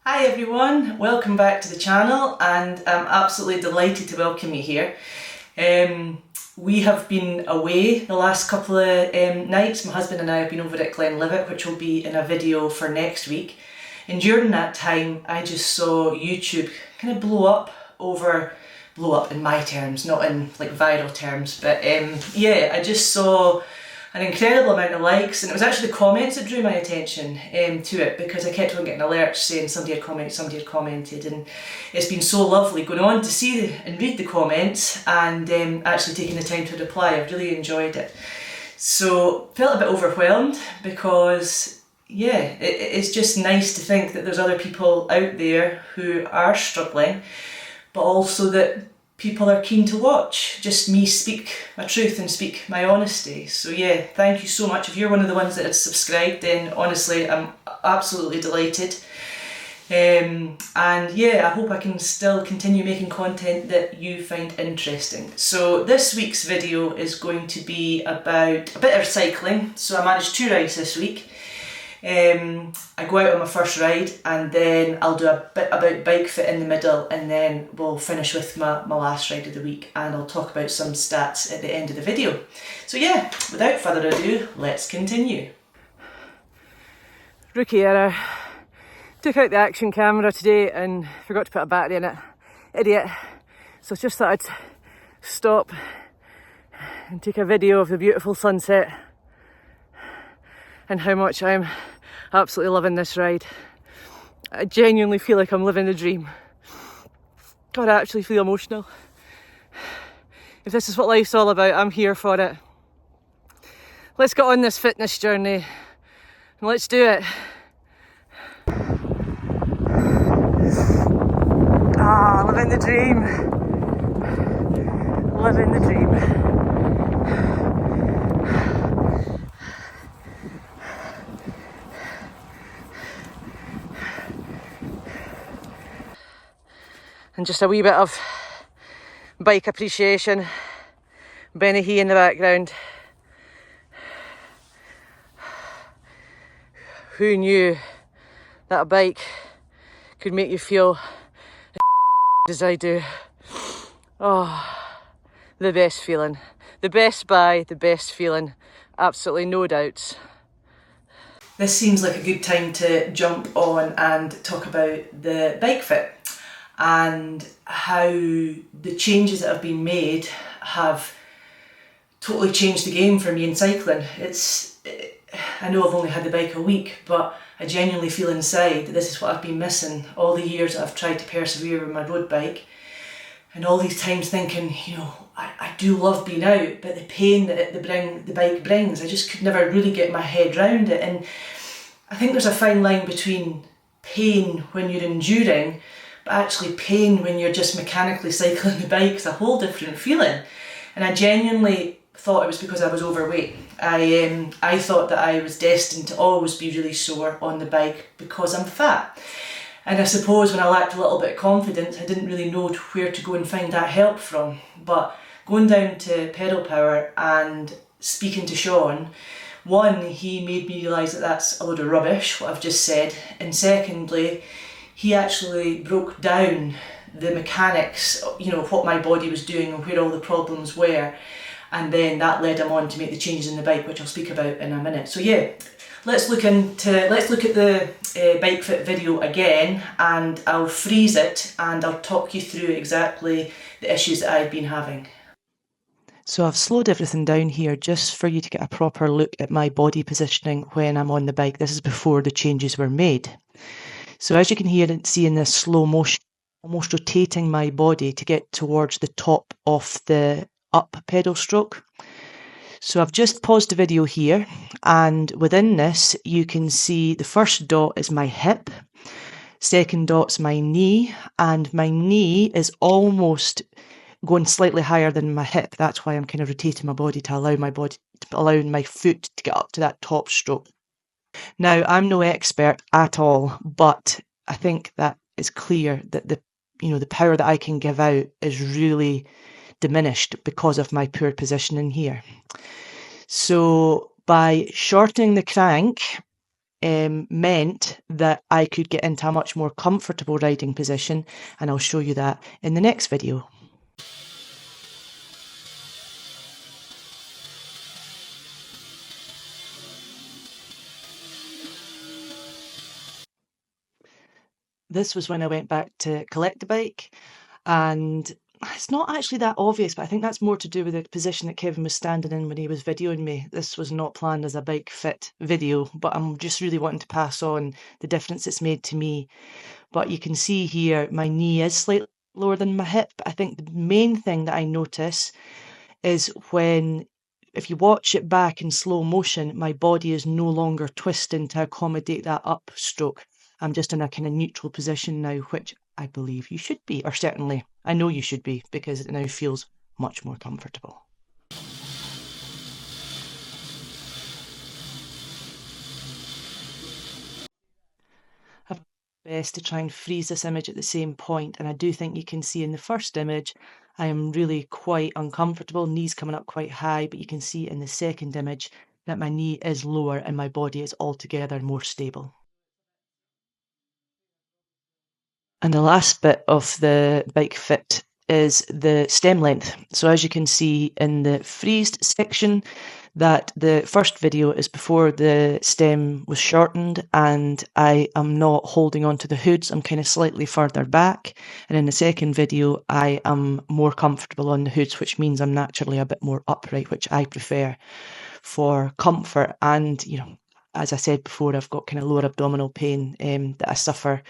Hi everyone, welcome back to the channel, and I'm absolutely delighted to welcome you here. We have been away the last couple of nights. My husband and I have been over at Glenlivet, which will be in a video for next week. And during that time I just saw YouTube kind of blow up in my terms, not in like viral terms, but yeah, I just saw an incredible amount of likes, and it was actually the comments that drew my attention to it, because I kept on getting alerts saying somebody had commented, and it's been so lovely going on to see and read the comments and actually taking the time to reply. I've really enjoyed it. So felt a bit overwhelmed because yeah, it's just nice to think that there's other people out there who are struggling, but also that people are keen to watch just me speak my truth and speak my honesty. So yeah, thank you so much. If you're one of the ones that has subscribed, then honestly I'm absolutely delighted. And yeah, I hope I can still continue making content that you find interesting. So this week's video is going to be about a bit of cycling. So I managed 2 rides this week. I go out on my first ride, and then I'll do a bit about bike fit in the middle, and then we'll finish with my last ride of the week, and I'll talk about some stats at the end of the video. So yeah, without further ado, let's continue. Rookie error. Took out the action camera today and forgot to put a battery in it. Idiot. So just thought I'd stop and take a video of the beautiful sunset and how much I'm absolutely loving this ride. I genuinely feel like I'm living the dream. God, I actually feel emotional. If this is what life's all about, I'm here for it. Let's get on this fitness journey and let's do it. Living the dream. Living the dream. And just a wee bit of bike appreciation. Benny He in the background. Who knew that a bike could make you feel as I do? Oh, the best feeling. The best buy, the best feeling. Absolutely no doubts. This seems like a good time to jump on and talk about the bike fit and how the changes that have been made have totally changed the game for me in cycling. I know I've only had the bike a week, but I genuinely feel inside that this is what I've been missing all the years that I've tried to persevere with my road bike, and all these times thinking, you know, I do love being out, but the pain that the bike brings, I just could never really get my head round it. And I think there's a fine line between pain when you're enduring, but actually pain when you're just mechanically cycling the bike is a whole different feeling. And I genuinely thought it was because I was overweight. I thought that I was destined to always be really sore on the bike because I'm fat. And I suppose when I lacked a little bit of confidence, I didn't really know where to go and find that help from. But going down to Pedal Power and speaking to Sean, one, he made me realise that that's a load of rubbish, what I've just said. And secondly, he actually broke down the mechanics, you know, what my body was doing and where all the problems were. And then that led him on to make the changes in the bike, which I'll speak about in a minute. So yeah, let's look at the bike fit video again, and I'll freeze it and I'll talk you through exactly the issues that I've been having. So I've slowed everything down here just for you to get a proper look at my body positioning when I'm on the bike. This is before the changes were made. So as you can hear and see in this slow motion, almost rotating my body to get towards the top of the up pedal stroke. So I've just paused the video here, and within this you can see the first dot is my hip, second dot's my knee, and my knee is almost going slightly higher than my hip. That's why I'm kind of rotating my body to allow my foot to get up to that top stroke. Now, I'm no expert at all, but I think that it's clear that the power that I can give out is really diminished because of my poor positioning here. So by shortening the crank meant that I could get into a much more comfortable riding position, and I'll show you that in the next video. This was when I went back to collect the bike, and it's not actually that obvious, but I think that's more to do with the position that Kevin was standing in when he was videoing me. This was not planned as a bike fit video, but I'm just really wanting to pass on the difference it's made to me. But you can see here, my knee is slightly lower than my hip. But I think the main thing that I notice is if you watch it back in slow motion, my body is no longer twisting to accommodate that upstroke. I'm just in a kind of neutral position now, which I believe you should be, or certainly I know you should be, because it now feels much more comfortable. I've done my best to try and freeze this image at the same point, and I do think you can see in the first image I am really quite uncomfortable, knees coming up quite high, but you can see in the second image that my knee is lower and my body is altogether more stable. And the last bit of the bike fit is the stem length. So as you can see in the freezed section, that the first video is before the stem was shortened and I am not holding onto the hoods, I'm kind of slightly further back. And in the second video, I am more comfortable on the hoods, which means I'm naturally a bit more upright, which I prefer for comfort. And, you know, as I said before, I've got kind of lower abdominal pain that I suffer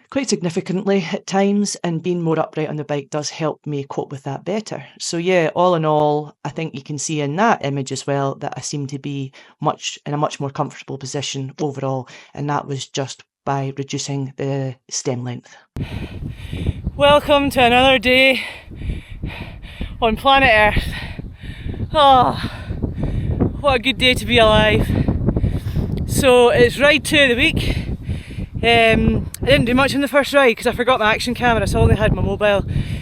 quite significantly at times, and being more upright on the bike does help me cope with that better. So yeah, all in all, I think you can see in that image as well that I seem to be in a much more comfortable position overall, and that was just by reducing the stem length. Welcome to another day on planet Earth. Oh, what a good day to be alive. So it's ride 2 of the week. I didn't do much on the first ride because I forgot my action camera, so I only had my mobile,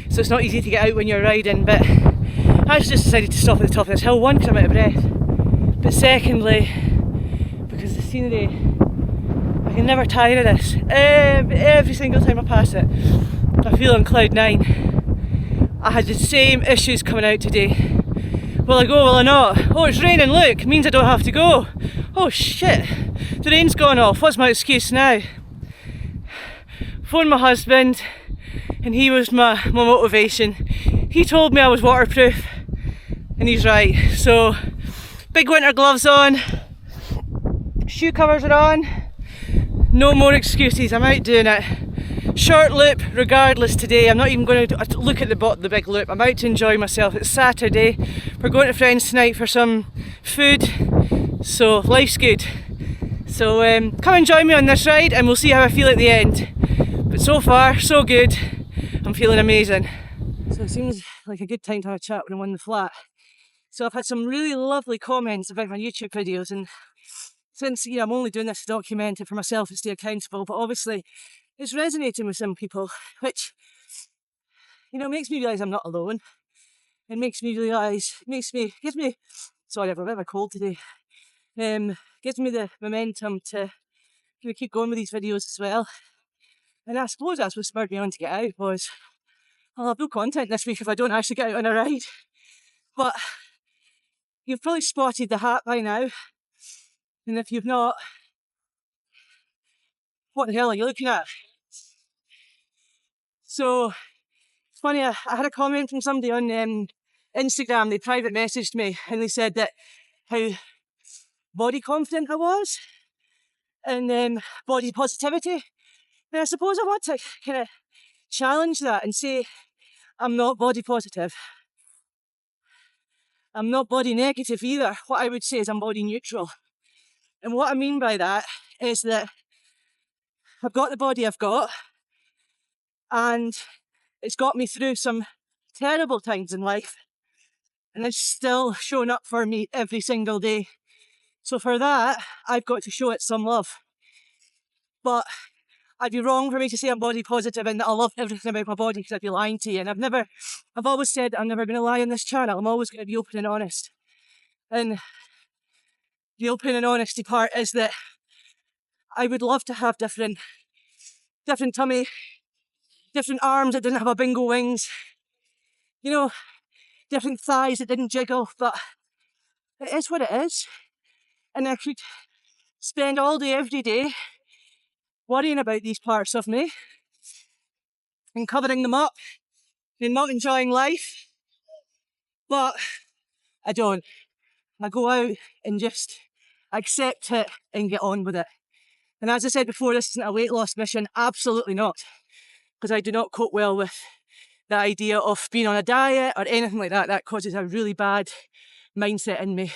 so it's not easy to get out when you're riding. But I just decided to stop at the top of this hill, one, because I'm out of breath, but secondly because the scenery, I can never tire of this. Every single time I pass it I feel on cloud 9. I had the same issues coming out today. Will I go, will I not? Oh, it's raining, look, means I don't have to go. Oh shit, the rain's gone off, what's my excuse now? Phoned my husband and he was my motivation. He told me I was waterproof and he's right. So big winter gloves on, shoe covers are on, no more excuses, I'm out doing it. Short loop regardless today, I'm not even going to look at the big loop, I'm out to enjoy myself. It's Saturday, we're going to friends tonight for some food, so life's good. So come and join me on this ride and we'll see how I feel at the end. But so far, so good. I'm feeling amazing. So it seems like a good time to have a chat when I'm on the flat. So I've had some really lovely comments about my YouTube videos, and since, you know, I'm only doing this to document it for myself and stay accountable, but obviously it's resonating with some people, which, you know, makes me realise I'm not alone. It makes me realise, gives me, sorry, I've got a bit of a cold today. Gives me the momentum to keep going with these videos as well. And I suppose that's what spurred me on to get out, was I'll have no content this week if I don't actually get out on a ride. But you've probably spotted the hat by now, and if you've not, what the hell are you looking at? So it's funny, I had a comment from somebody on Instagram. They private messaged me and they said that how body confident I was and body positivity. And I suppose I want to kind of challenge that and say I'm not body positive. I'm not body negative either. What I would say is I'm body neutral. And what I mean by that is that I've got the body I've got, and it's got me through some terrible times in life, and it's still showing up for me every single day. So for that, I've got to show it some love. But I'd be wrong for me to say I'm body positive and that I love everything about my body, because I'd be lying to you. And I've always said I'm never going to lie on this channel. I'm always going to be open and honest. And the open and honesty part is that I would love to have different tummy, different arms that didn't have a bingo wings, you know, different thighs that didn't jiggle, but it is what it is. And I could spend all day, every day, worrying about these parts of me and covering them up and not enjoying life. But I don't. I go out and just accept it and get on with it. And as I said before, this isn't a weight loss mission. Absolutely not. Because I do not cope well with the idea of being on a diet or anything like that. That causes a really bad mindset in me.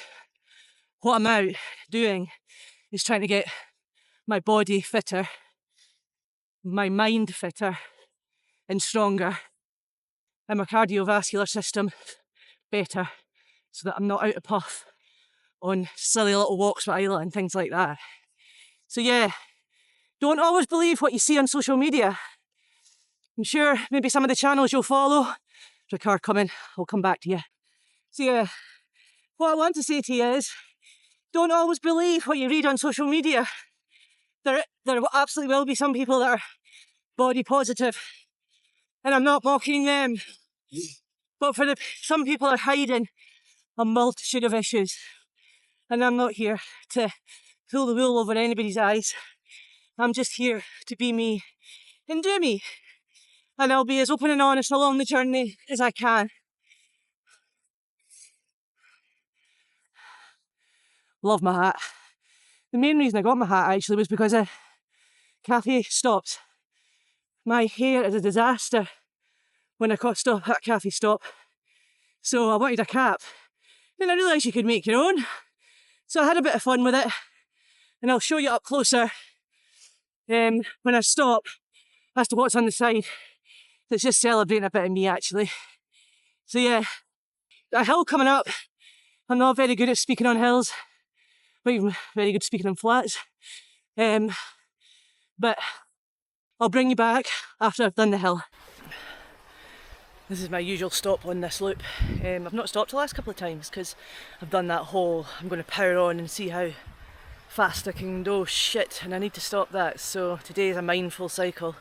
What I'm out doing is trying to get my body fitter, my mind fitter and stronger, and my cardiovascular system better, so that I'm not out of puff on silly little walks with Isla and things like that. So yeah, don't always believe what you see on social media. I'm sure maybe some of the channels you'll follow, there's a car coming, I'll come back to you. So yeah, what I want to say to you is, don't always believe what you read on social media. There absolutely will be some people that are body positive, and I'm not mocking them. But some people are hiding a multitude of issues, and I'm not here to pull the wool over anybody's eyes. I'm just here to be me and do me, and I'll be as open and honest along the journey as I can. Love my hat. The main reason I got my hat actually was because cafe stops. My hair is a disaster when I got stop at cafe stop, so I wanted a cap. Then I realised you could make your own, so I had a bit of fun with it, and I'll show you up closer when I stop as to what's on the side. That's just celebrating a bit of me actually. So yeah, a hill coming up. I'm not very good at speaking on hills, not even very good at speaking on flats, but I'll bring you back after I've done the hill. This is my usual stop on this loop. I've not stopped the last couple of times because I've done that whole, I'm going to power on and see how fast I can go shit, and I need to stop that. So today is a mindful cycle.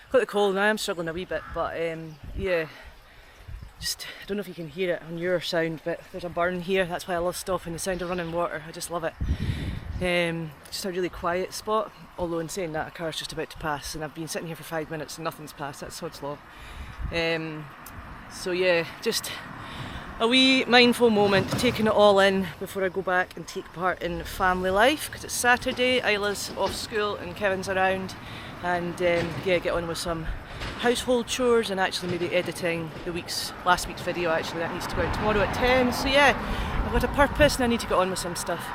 I've got the cold and I am struggling a wee bit, but yeah, just, I don't know if you can hear it on your sound, but there's a burn here. That's why I love stopping, the sound of running water. I just love it. Just a really quiet spot, although in saying that, a car's just about to pass, and I've been sitting here for 5 minutes and nothing's passed. That's so slow. So yeah, just a wee mindful moment, taking it all in before I go back and take part in family life, because it's Saturday, Isla's off school and Kevin's around, and yeah, get on with some household chores and actually maybe editing last week's video actually, that needs to go out tomorrow at 10. So yeah, I've got a purpose and I need to get on with some stuff.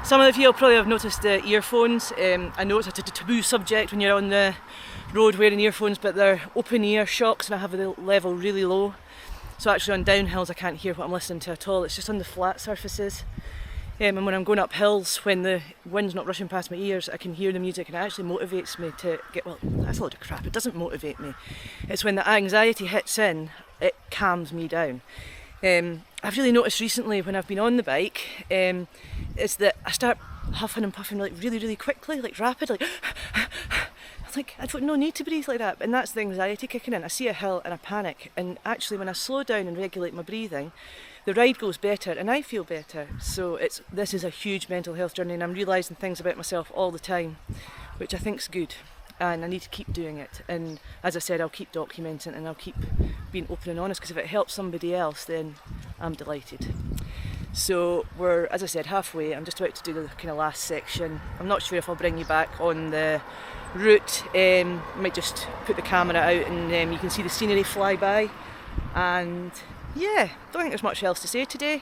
Some of you will probably have noticed the earphones. I know it's a taboo subject when you're on the road wearing earphones, but they're open ear shocks and I have the level really low. So actually on downhills I can't hear what I'm listening to at all. It's just on the flat surfaces. And when I'm going up hills, when the wind's not rushing past my ears, I can hear the music and it actually motivates me to get, well, that's a load of crap, it doesn't motivate me. It's when the anxiety hits in, it calms me down. I've really noticed recently when I've been on the bike, is that I start huffing and puffing like really, really quickly, like rapid, like I don't no need to breathe like that, and that's the anxiety kicking in. I see a hill and I panic, and actually when I slow down and regulate my breathing, the ride goes better and I feel better. So this is a huge mental health journey, and I'm realising things about myself all the time, which I think's good, and I need to keep doing it. And as I said, I'll keep documenting and I'll keep being open and honest, because if it helps somebody else, then I'm delighted. So we're, as I said, halfway. I'm just about to do the kind of last section. I'm not sure if I'll bring you back on the route. I might just put the camera out and you can see the scenery fly by. And yeah, don't think there's much else to say today.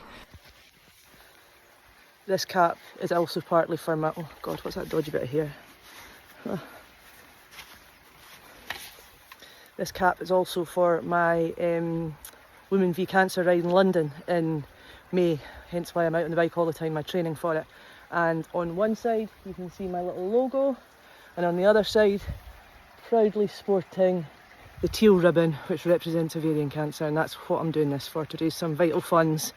This cap is also partly for my, oh god, what's that dodgy bit of hair? This cap is also for my Women v Cancer ride in London in May, hence why I'm out on the bike all the time, my training for it. And on one side you can see my little logo, and on the other side, proudly sporting the teal ribbon, which represents ovarian cancer, and that's what I'm doing this for, to raise some vital funds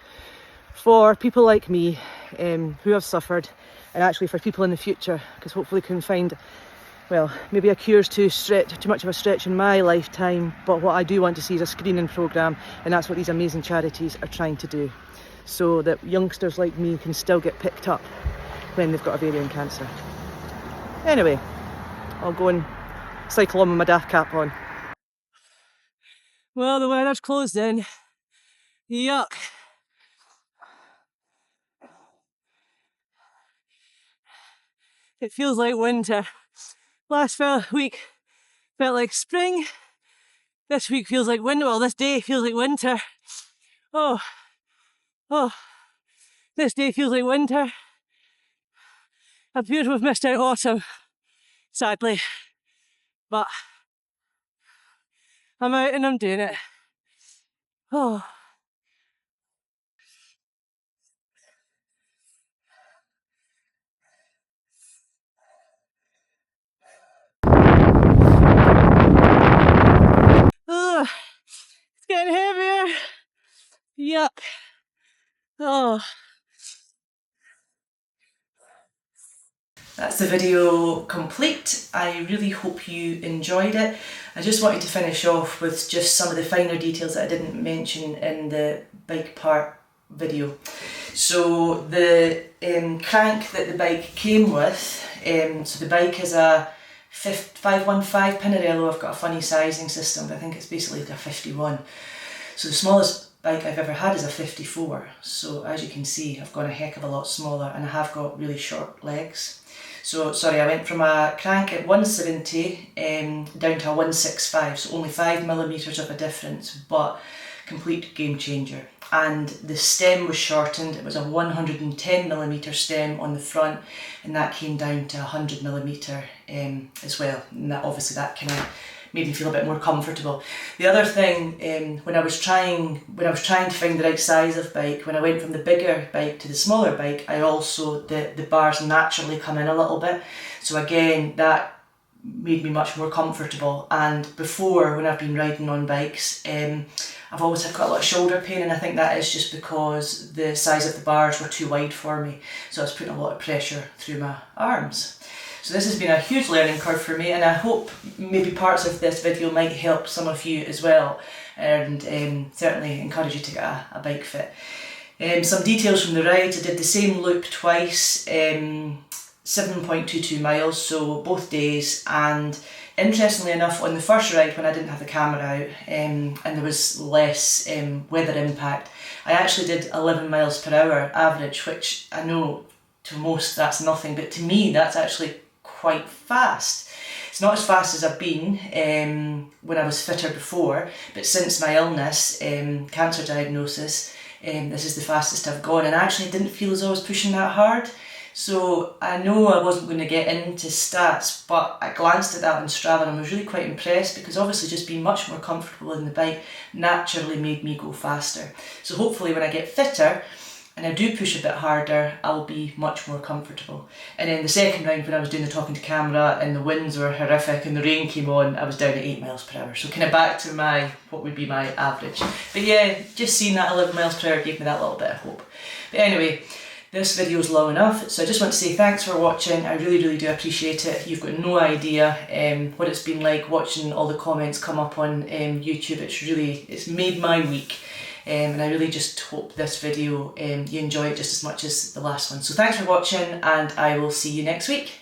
for people like me who have suffered and actually for people in the future, because hopefully can find, well, maybe a cure's too much of a stretch in my lifetime, but what I do want to see is a screening programme, and that's what these amazing charities are trying to do, so that youngsters like me can still get picked up when they've got ovarian cancer. Anyway, I'll go and cycle on with my daft cap on. Well, the weather's closed in. Yuck. It feels like winter. Last week felt like spring. This week feels like winter. Well, this day feels like winter. Oh, this day feels like winter. I appear to have missed out autumn, sadly. But I'm out and I'm doing it. Oh. Oh, it's getting heavier. Yuck. Oh. That's the video complete. I really hope you enjoyed it. I just wanted to finish off with just some of the finer details that I didn't mention in the bike part video. So the crank that the bike came with, so the bike is a 515 Pinarello. I've got a funny sizing system, but I think it's basically like a 51. So the smallest bike I've ever had is a 54. So as you can see, I've gone a heck of a lot smaller, and I have got really short legs. So, sorry, I went from a crank at 170 down to a 165, so only 5mm of a difference, but complete game changer. And the stem was shortened. It was a 110mm stem on the front, and that came down to 100mm as well. And that, obviously that kind of made me feel a bit more comfortable. The other thing, when I was trying to find the right size of bike, when I went from the bigger bike to the smaller bike, I also, the bars naturally come in a little bit. So again, that made me much more comfortable. And before, when I've been riding on bikes, I've always had quite a lot of shoulder pain, and I think that is just because the size of the bars were too wide for me. So I was putting a lot of pressure through my arms. So this has been a huge learning curve for me, and I hope maybe parts of this video might help some of you as well, and certainly encourage you to get a bike fit. Some details from the ride: I did the same loop twice, 7.22 miles, so both days. And interestingly enough, on the first ride, when I didn't have the camera out and there was less weather impact, I actually did 11 miles per hour average, which I know to most that's nothing, but to me that's actually quite fast. It's not as fast as I've been when I was fitter before, but since my illness, cancer diagnosis, this is the fastest I've gone, and I actually didn't feel as though I was pushing that hard. So I know I wasn't going to get into stats, but I glanced at that on Strava and I was really quite impressed, because obviously just being much more comfortable in the bike naturally made me go faster. So hopefully when I get fitter and I do push a bit harder, I'll be much more comfortable. And then the second round, when I was doing the talking to camera and the winds were horrific and the rain came on, I was down at 8 miles per hour. So kind of back to what would be my average. But yeah, just seeing that 11 miles per hour gave me that little bit of hope. But anyway, this video is long enough, so I just want to say thanks for watching. I really, really do appreciate it. You've got no idea what it's been like watching all the comments come up on YouTube. It's made my week. And I really just hope this video you enjoy it just as much as the last one. So thanks for watching, and I will see you next week.